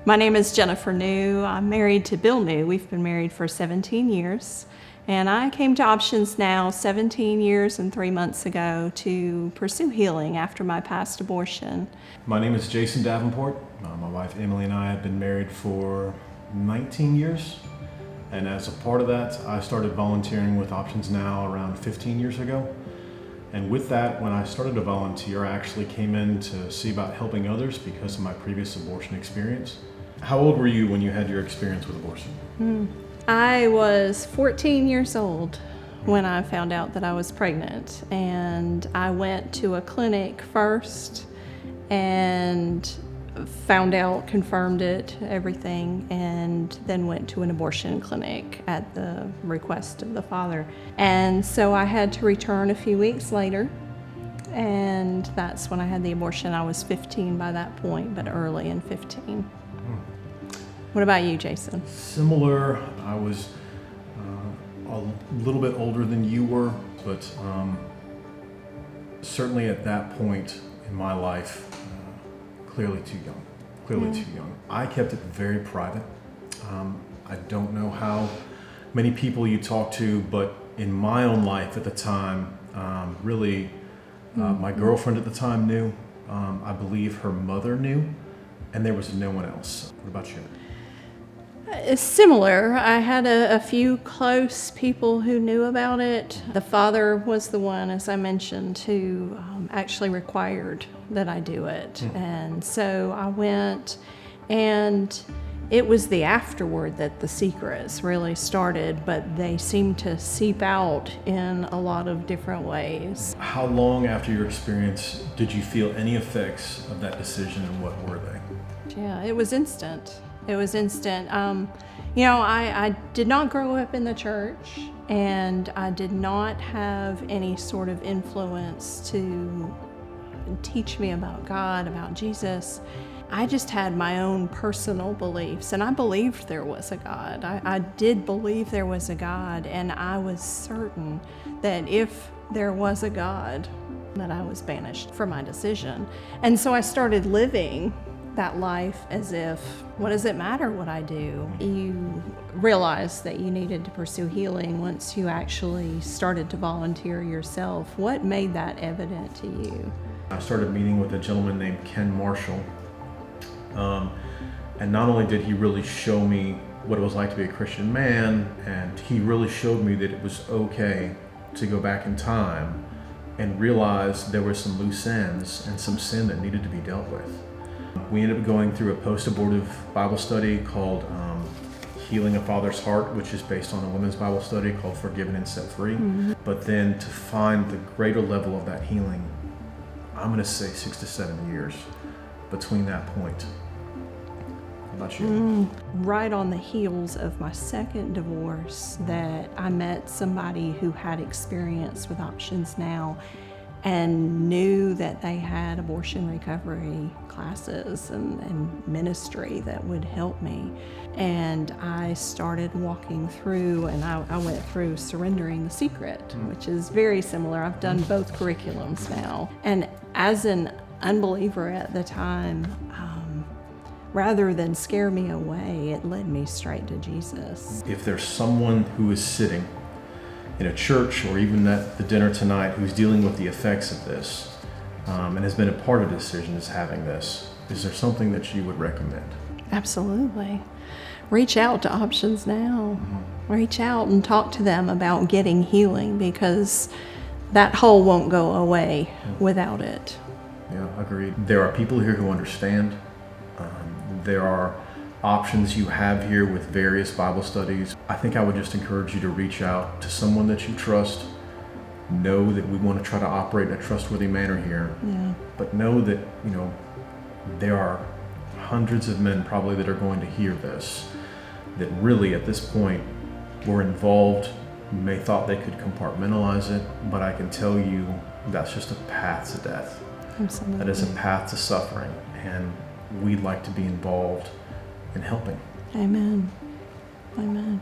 My name is Jennifer New. I'm married to Bill New. We've been married for 17 years. And I came to Options Now 17 years and 3 months ago to pursue healing after my past abortion. My name is Jason Davenport. My wife Emily and I have been married for 19 years. And as a part of that, I started volunteering with Options Now around 15 years ago. And with that, when I started to volunteer, I actually came in to see about helping others because of my previous abortion experience. How old were you when you had your experience with abortion? I was 14 years old when I found out that I was pregnant, and I went to a clinic first and found out, confirmed it, everything, and then went to an abortion clinic at the request of the father. And so I had to return a few weeks later, and that's when I had the abortion. I was 15 by that point, but early in 15. What about you, Jason? Similar. I was a little bit older than you were, but certainly at that point in my life, clearly too young. I kept it very private. I don't know how many people you talk to, but in my own life at the time, my girlfriend at the time knew. I believe her mother knew, and there was no one else. What about you? Similar. I had a few close people who knew about it. The father was the one, as I mentioned, who actually required that I do it. And so I went, and it was the afterward that the secrets really started, but they seemed to seep out in a lot of different ways. How long after your experience did you feel any effects of that decision, and what were they? Yeah, it was instant. It was instant. I did not grow up in the church, and I did not have any sort of influence to teach me about God, about Jesus. I just had my own personal beliefs, and I believed there was a God. I did believe there was a God, and I was certain that if there was a God, that I was banished for my decision. And so I started living that life as if, what does it matter what I do? You realized that you needed to pursue healing once you actually started to volunteer yourself. What made that evident to you? I started meeting with a gentleman named Ken Marshall. And not only did he really show me what it was like to be a Christian man, and he really showed me that it was okay to go back in time and realize there were some loose ends and some sin that needed to be dealt with. We ended up going through a post-abortive Bible study called Healing a Father's Heart, which is based on a women's Bible study called Forgiven and Set Free. But then to find the greater level of that healing, I'm going to say 6 to 7 years between that point. How about you? Right on the heels of my second divorce, that I met somebody who had experience with Options Now and knew that they had abortion recovery classes and ministry that would help me. And I started walking through, and I went through Surrendering the Secret, which is very similar. I've done both curriculums now. And as an unbeliever at the time, rather than scare me away, it led me straight to Jesus. If there's someone who is sitting in a church or even at the dinner tonight who's dealing with the effects of this and has been a part of the decision is having this, is there something that you would recommend? Absolutely. Reach out to Options Now. Reach out and talk to them about getting healing, because that hole won't go away without it. Yeah, agreed. There are people here who understand. There are options you have here with various Bible studies. I think I would just encourage you to reach out to someone that you trust. Know that we want to try to operate in a trustworthy manner here. Yeah. But know that, there are hundreds of men probably that are going to hear this, that really at this point were involved, may thought they could compartmentalize it, but I can tell you that's just a path to death. Absolutely. That is a path to suffering, and we'd like to be involved in helping. Amen. Amen.